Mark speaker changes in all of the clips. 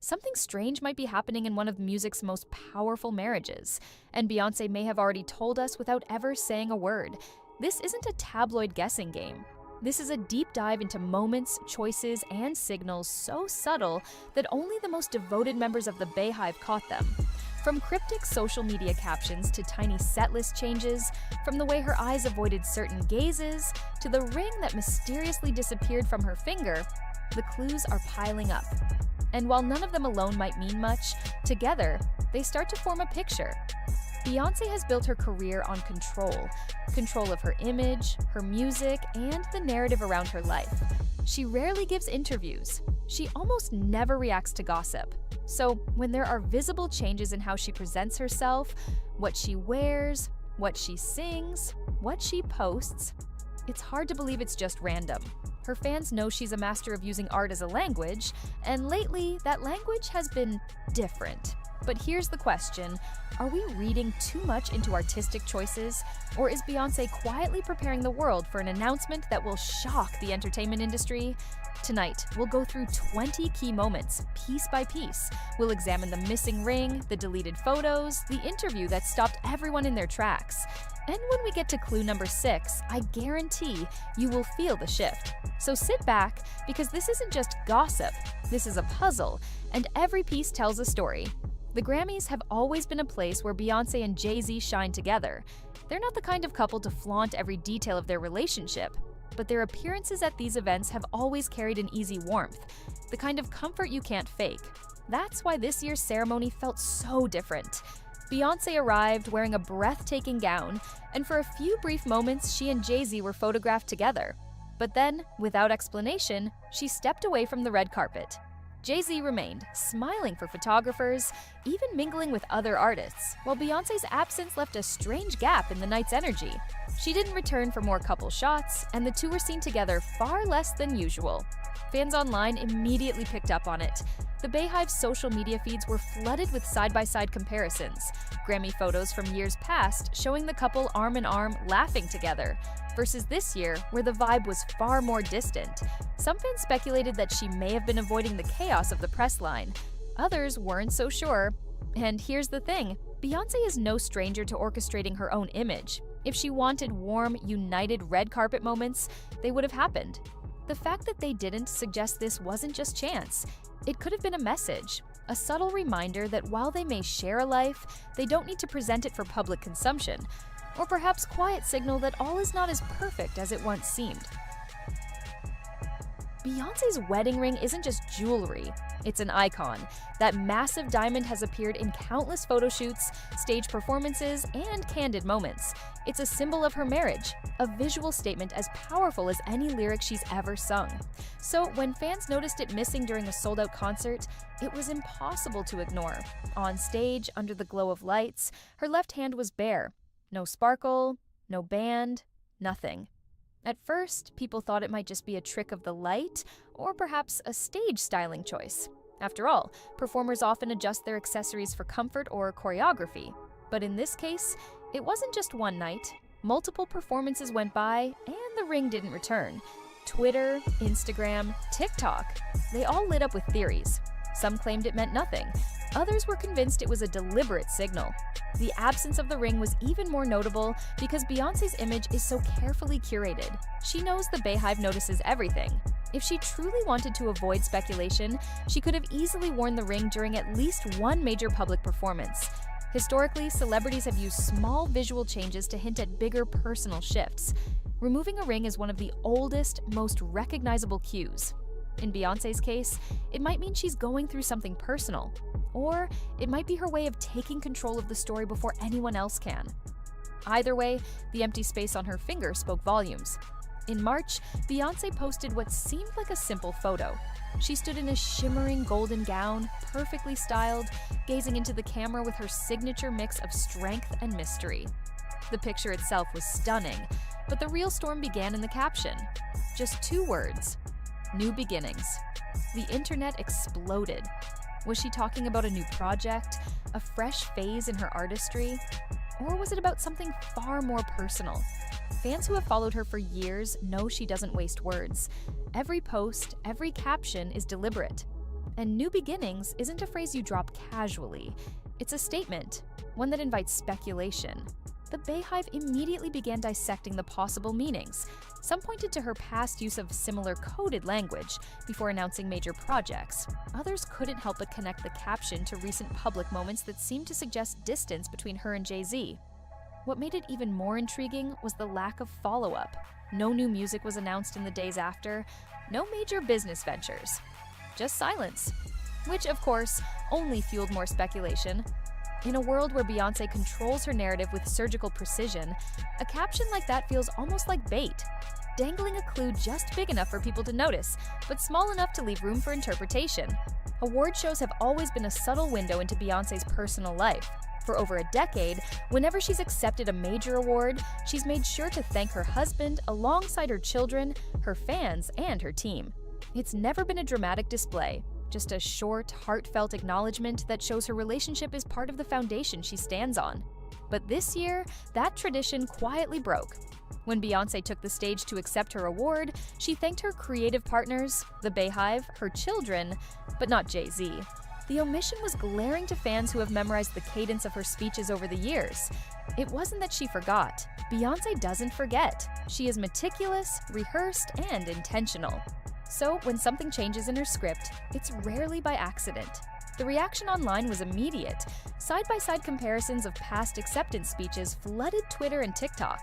Speaker 1: something strange might be happening in one of music's most powerful marriages, and Beyoncé may have already told us without ever saying a word. This isn't a tabloid guessing game. This is a deep dive into moments, choices, and signals so subtle that only the most devoted members of the Beyhive caught them. From cryptic social media captions to tiny setlist changes, from the way her eyes avoided certain gazes, to the ring that mysteriously disappeared from her finger, the clues are piling up. And while none of them alone might mean much, together, they start to form a picture. Beyoncé has built her career on control. Control of her image, her music, and the narrative around her life. She rarely gives interviews. She almost never reacts to gossip. So when there are visible changes in how she presents herself, what she wears, what she sings, what she posts, it's hard to believe it's just random. Her fans know she's a master of using art as a language, and lately, that language has been different. But here's the question, are we reading too much into artistic choices, or is Beyoncé quietly preparing the world for an announcement that will shock the entertainment industry? Tonight, we'll go through 20 key moments, piece by piece. We'll examine the missing ring, the deleted photos, the interview that stopped everyone in their tracks. And when we get to clue number 6, I guarantee you will feel the shift. So sit back, because this isn't just gossip, this is a puzzle, and every piece tells a story. The Grammys have always been a place where Beyoncé and JayZ shine together. They're not the kind of couple to flaunt every detail of their relationship, but their appearances at these events have always carried an easy warmth, the kind of comfort you can't fake. That's why this year's ceremony felt so different. Beyoncé arrived wearing a breathtaking gown, and for a few brief moments she and JayZ were photographed together. But then, without explanation, she stepped away from the red carpet. JayZ remained, smiling for photographers, even mingling with other artists, while Beyoncé's absence left a strange gap in the night's energy. She didn't return for more couple shots, and the two were seen together far less than usual. Fans online immediately picked up on it. The Beyhive's social media feeds were flooded with side-by-side comparisons, Grammy photos from years past showing the couple arm in arm laughing together, versus this year, where the vibe was far more distant. Some fans speculated that she may have been avoiding the chaos of the press line. Others weren't so sure. And here's the thing, Beyoncé is no stranger to orchestrating her own image. If she wanted warm, united red carpet moments, they would have happened. The fact that they didn't suggests this wasn't just chance. It could have been a message, a subtle reminder that while they may share a life, they don't need to present it for public consumption, or perhaps quiet signal that all is not as perfect as it once seemed. Beyoncé's wedding ring isn't just jewelry, it's an icon. That massive diamond has appeared in countless photo shoots, stage performances, and candid moments. It's a symbol of her marriage, a visual statement as powerful as any lyric she's ever sung. So when fans noticed it missing during a sold-out concert, it was impossible to ignore. On stage, under the glow of lights, her left hand was bare. No sparkle, no band, nothing. At first, people thought it might just be a trick of the light, or perhaps a stage styling choice. After all, performers often adjust their accessories for comfort or choreography. But in this case, it wasn't just one night. Multiple performances went by, and the ring didn't return. Twitter, Instagram, TikTok, they all lit up with theories. Some claimed it meant nothing. Others were convinced it was a deliberate signal. The absence of the ring was even more notable because Beyoncé's image is so carefully curated. She knows the Beyhive notices everything. If she truly wanted to avoid speculation, she could have easily worn the ring during at least one major public performance. Historically, celebrities have used small visual changes to hint at bigger personal shifts. Removing a ring is one of the oldest, most recognizable cues. In Beyoncé's case, it might mean she's going through something personal, or it might be her way of taking control of the story before anyone else can. Either way, the empty space on her finger spoke volumes. In March, Beyoncé posted what seemed like a simple photo. She stood in a shimmering golden gown, perfectly styled, gazing into the camera with her signature mix of strength and mystery. The picture itself was stunning, but the real storm began in the caption. Just 2 words. New beginnings. The internet exploded. Was she talking about a new project, a fresh phase in her artistry? Or was it about something far more personal? Fans who have followed her for years know she doesn't waste words. Every post, every caption is deliberate. And new beginnings isn't a phrase you drop casually. It's a statement, one that invites speculation. The Beyhive immediately began dissecting the possible meanings. Some pointed to her past use of similar coded language before announcing major projects. Others couldn't help but connect the caption to recent public moments that seemed to suggest distance between her and JayZ. What made it even more intriguing was the lack of follow-up. No new music was announced in the days after, no major business ventures. Just silence. Which, of course, only fueled more speculation. In a world where Beyoncé controls her narrative with surgical precision, a caption like that feels almost like bait, dangling a clue just big enough for people to notice, but small enough to leave room for interpretation. Award shows have always been a subtle window into Beyoncé's personal life. For over a decade, whenever she's accepted a major award, she's made sure to thank her husband alongside her children, her fans, and her team. It's never been a dramatic display, just a short, heartfelt acknowledgement that shows her relationship is part of the foundation she stands on. But this year, that tradition quietly broke. When Beyoncé took the stage to accept her award, she thanked her creative partners, the Beyhive, her children, but not JayZ. The omission was glaring to fans who have memorized the cadence of her speeches over the years. It wasn't that she forgot. Beyoncé doesn't forget. She is meticulous, rehearsed, and intentional. So when something changes in her script, it's rarely by accident. The reaction online was immediate. Side-by-side comparisons of past acceptance speeches flooded Twitter and TikTok.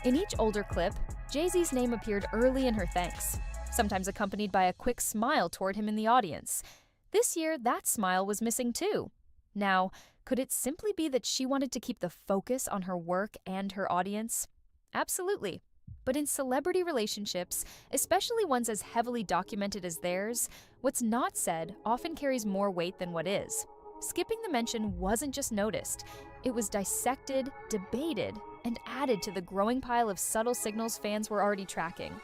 Speaker 1: In each older clip, JayZ's name appeared early in her thanks, sometimes accompanied by a quick smile toward him in the audience. This year, that smile was missing too. Now, could it simply be that she wanted to keep the focus on her work and her audience? Absolutely. But in celebrity relationships, especially ones as heavily documented as theirs, what's not said often carries more weight than what is. Skipping the mention wasn't just noticed. It was dissected, debated, and added to the growing pile of subtle signals fans were already tracking.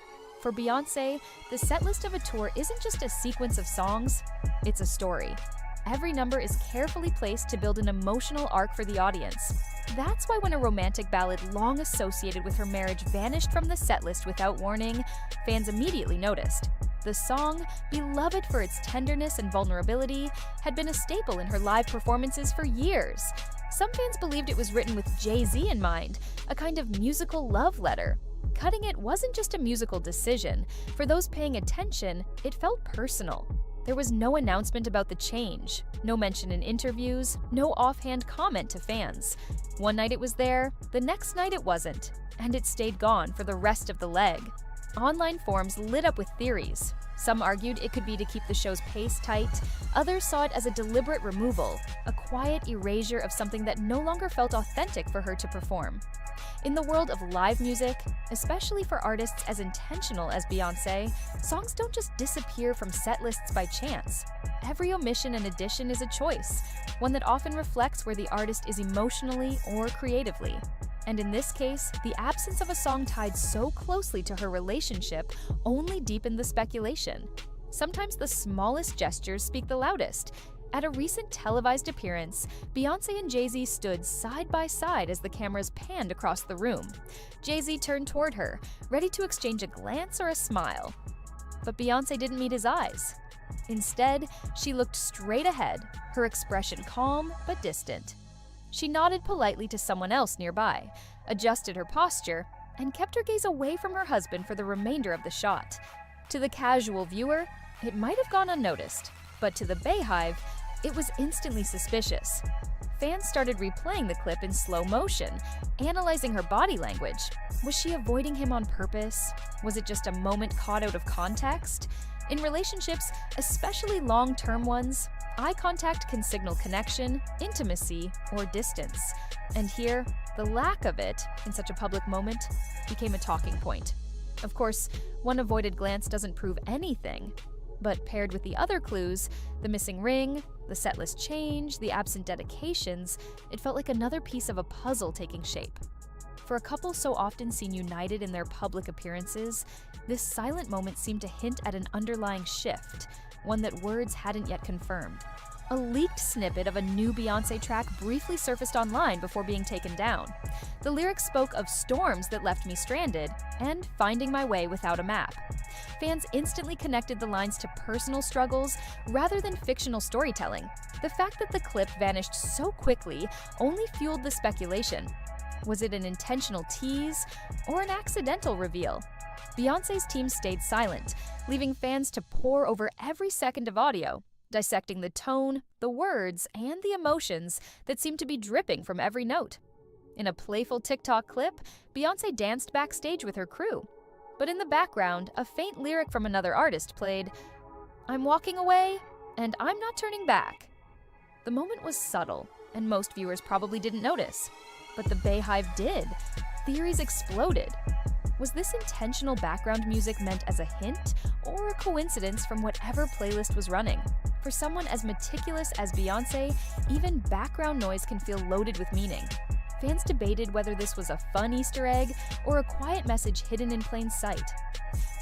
Speaker 1: For Beyoncé, the setlist of a tour isn't just a sequence of songs, it's a story. Every number is carefully placed to build an emotional arc for the audience. That's why when a romantic ballad long associated with her marriage vanished from the setlist without warning, fans immediately noticed. The song, beloved for its tenderness and vulnerability, had been a staple in her live performances for years. Some fans believed it was written with JayZ in mind, a kind of musical love letter. Cutting it wasn't just a musical decision. For those paying attention, it felt personal. There was no announcement about the change, no mention in interviews, no offhand comment to fans. One night it was there, the next night it wasn't, and it stayed gone for the rest of the leg. Online forums lit up with theories. Some argued it could be to keep the show's pace tight, others saw it as a deliberate removal, a quiet erasure of something that no longer felt authentic for her to perform. In the world of live music, especially for artists as intentional as Beyoncé, songs don't just disappear from set lists by chance. Every omission and addition is a choice, one that often reflects where the artist is emotionally or creatively. And in this case, the absence of a song tied so closely to her relationship only deepened the speculation. Sometimes the smallest gestures speak the loudest. At a recent televised appearance, Beyoncé and JayZ stood side by side as the cameras panned across the room. JayZ turned toward her, ready to exchange a glance or a smile. But Beyoncé didn't meet his eyes. Instead, she looked straight ahead, her expression calm but distant. She nodded politely to someone else nearby, adjusted her posture, and kept her gaze away from her husband for the remainder of the shot. To the casual viewer, it might have gone unnoticed, but to the Beyhive, it was instantly suspicious. Fans started replaying the clip in slow motion, analyzing her body language. Was she avoiding him on purpose? Was it just a moment caught out of context? In relationships, especially long-term ones, eye contact can signal connection, intimacy, or distance. And here, the lack of it, in such a public moment, became a talking point. Of course, one avoided glance doesn't prove anything, but paired with the other clues, the missing ring, the setlist change, the absent dedications, it felt like another piece of a puzzle taking shape. For a couple so often seen united in their public appearances, this silent moment seemed to hint at an underlying shift, one that words hadn't yet confirmed. A leaked snippet of a new Beyoncé track briefly surfaced online before being taken down. The lyrics spoke of storms that left me stranded and finding my way without a map. Fans instantly connected the lines to personal struggles rather than fictional storytelling. The fact that the clip vanished so quickly only fueled the speculation. Was it an intentional tease or an accidental reveal? Beyoncé's team stayed silent, leaving fans to pore over every second of audio, dissecting the tone, the words, and the emotions that seemed to be dripping from every note. In a playful TikTok clip, Beyoncé danced backstage with her crew. But in the background, a faint lyric from another artist played, "I'm walking away, and I'm not turning back." The moment was subtle, and most viewers probably didn't notice. But the Beyhive did. Theories exploded. Was this intentional background music meant as a hint, or a coincidence from whatever playlist was running? For someone as meticulous as Beyoncé, even background noise can feel loaded with meaning. Fans debated whether this was a fun Easter egg or a quiet message hidden in plain sight.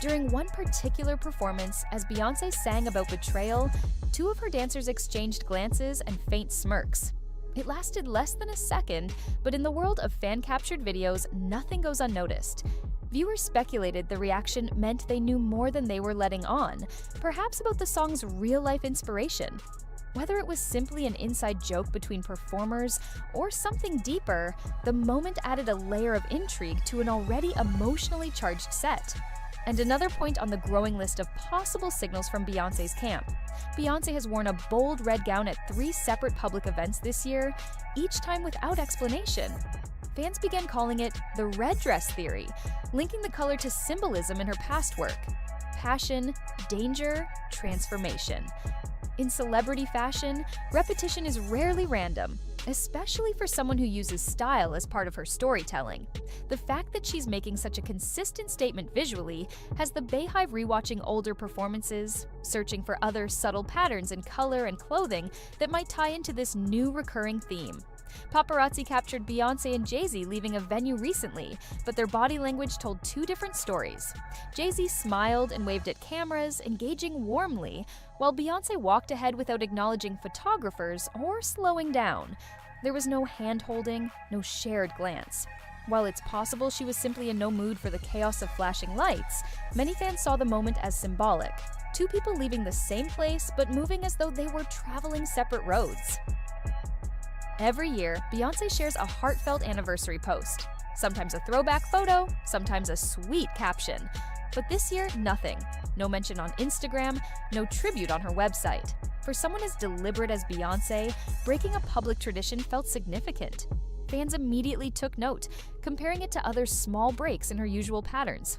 Speaker 1: During one particular performance, as Beyoncé sang about betrayal, two of her dancers exchanged glances and faint smirks. It lasted less than a second, but in the world of fan-captured videos, nothing goes unnoticed. Viewers speculated the reaction meant they knew more than they were letting on, perhaps about the song's real-life inspiration. Whether it was simply an inside joke between performers or something deeper, the moment added a layer of intrigue to an already emotionally charged set. And another point on the growing list of possible signals from Beyoncé's camp. Beyoncé has worn a bold red gown at 3 separate public events this year, each time without explanation. Fans began calling it the red dress theory, linking the color to symbolism in her past work: passion, danger, transformation. In celebrity fashion, repetition is rarely random, especially for someone who uses style as part of her storytelling. The fact that she's making such a consistent statement visually has the Beyhive rewatching older performances, searching for other subtle patterns in color and clothing that might tie into this new recurring theme. Paparazzi captured Beyoncé and JayZ leaving a venue recently, but their body language told 2 different stories. JayZ smiled and waved at cameras, engaging warmly, while Beyoncé walked ahead without acknowledging photographers or slowing down. There was no hand-holding, no shared glance. While it's possible she was simply in no mood for the chaos of flashing lights, many fans saw the moment as symbolic. 2 people leaving the same place but moving as though they were traveling separate roads. Every year, Beyoncé shares a heartfelt anniversary post. Sometimes a throwback photo, sometimes a sweet caption. But this year, nothing. No mention on Instagram, no tribute on her website. For someone as deliberate as Beyoncé, breaking a public tradition felt significant. Fans immediately took note, comparing it to other small breaks in her usual patterns.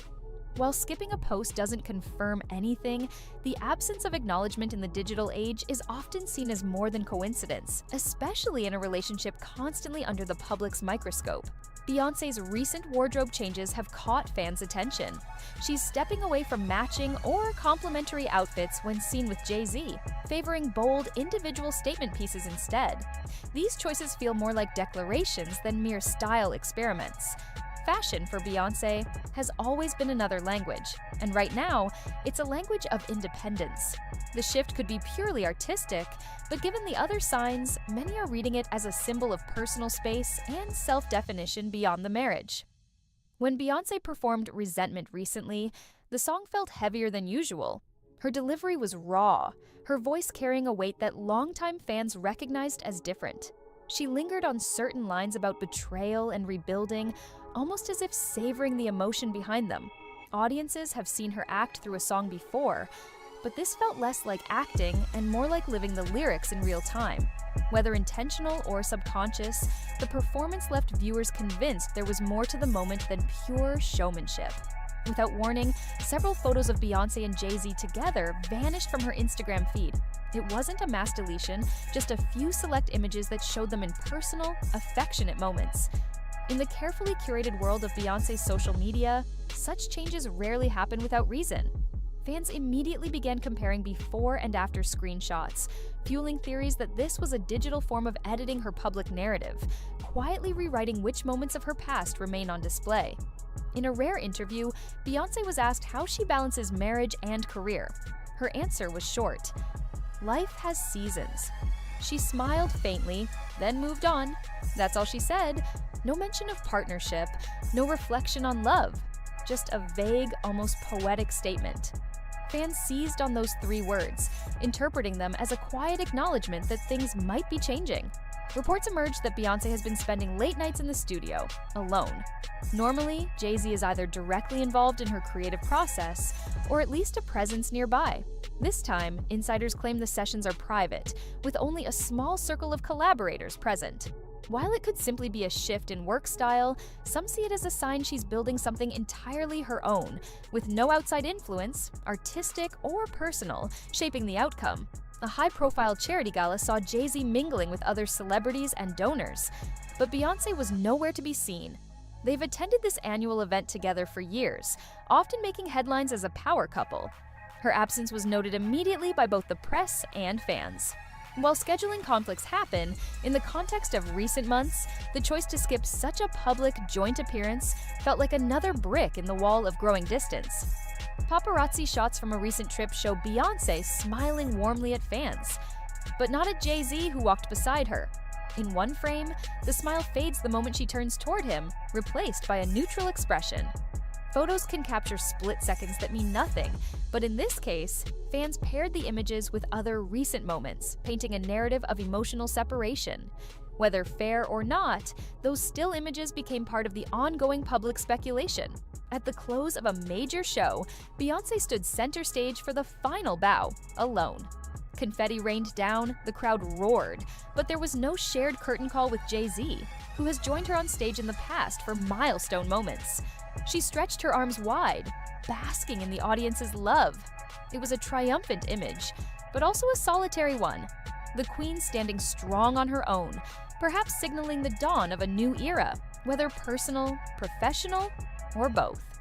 Speaker 1: While skipping a post doesn't confirm anything, the absence of acknowledgement in the digital age is often seen as more than coincidence, especially in a relationship constantly under the public's microscope. Beyoncé's recent wardrobe changes have caught fans' attention. She's stepping away from matching or complementary outfits when seen with JayZ, favoring bold, individual statement pieces instead. These choices feel more like declarations than mere style experiments. Fashion for Beyoncé has always been another language, and right now, it's a language of independence. The shift could be purely artistic, but given the other signs, many are reading it as a symbol of personal space and self-definition beyond the marriage. When Beyoncé performed Resentment recently, the song felt heavier than usual. Her delivery was raw, her voice carrying a weight that longtime fans recognized as different. She lingered on certain lines about betrayal and rebuilding, almost as if savoring the emotion behind them. Audiences have seen her act through a song before, but this felt less like acting and more like living the lyrics in real time. Whether intentional or subconscious, the performance left viewers convinced there was more to the moment than pure showmanship. Without warning, several photos of Beyoncé and JayZ together vanished from her Instagram feed. It wasn't a mass deletion, just a few select images that showed them in personal, affectionate moments. In the carefully curated world of Beyoncé's social media, such changes rarely happen without reason. Fans immediately began comparing before and after screenshots, fueling theories that this was a digital form of editing her public narrative, quietly rewriting which moments of her past remain on display. In a rare interview, Beyoncé was asked how she balances marriage and career. Her answer was short: Life has seasons. She smiled faintly, then moved on. That's all she said. No mention of partnership, no reflection on love. Just a vague, almost poetic statement. Fans seized on those 3 words, interpreting them as a quiet acknowledgement that things might be changing. Reports emerged that Beyoncé has been spending late nights in the studio, alone. Normally, JayZ is either directly involved in her creative process, or at least a presence nearby. This time, insiders claim the sessions are private, with only a small circle of collaborators present. While it could simply be a shift in work style, some see it as a sign she's building something entirely her own, with no outside influence, artistic or personal, shaping the outcome. A high-profile charity gala saw JayZ mingling with other celebrities and donors, but Beyoncé was nowhere to be seen. They've attended this annual event together for years, often making headlines as a power couple. Her absence was noted immediately by both the press and fans. While scheduling conflicts happen, in the context of recent months, the choice to skip such a public joint appearance felt like another brick in the wall of growing distance. Paparazzi shots from a recent trip show Beyoncé smiling warmly at fans, but not at JayZ, who walked beside her. In one frame, the smile fades the moment she turns toward him, replaced by a neutral expression. Photos can capture split seconds that mean nothing, but in this case, fans paired the images with other recent moments, painting a narrative of emotional separation. Whether fair or not, those still images became part of the ongoing public speculation. At the close of a major show, Beyoncé stood center stage for the final bow, alone. Confetti rained down, the crowd roared, but there was no shared curtain call with JayZ, who has joined her on stage in the past for milestone moments. She stretched her arms wide, basking in the audience's love. It was a triumphant image, but also a solitary one. The Queen standing strong on her own, perhaps signaling the dawn of a new era, whether personal, professional, or both.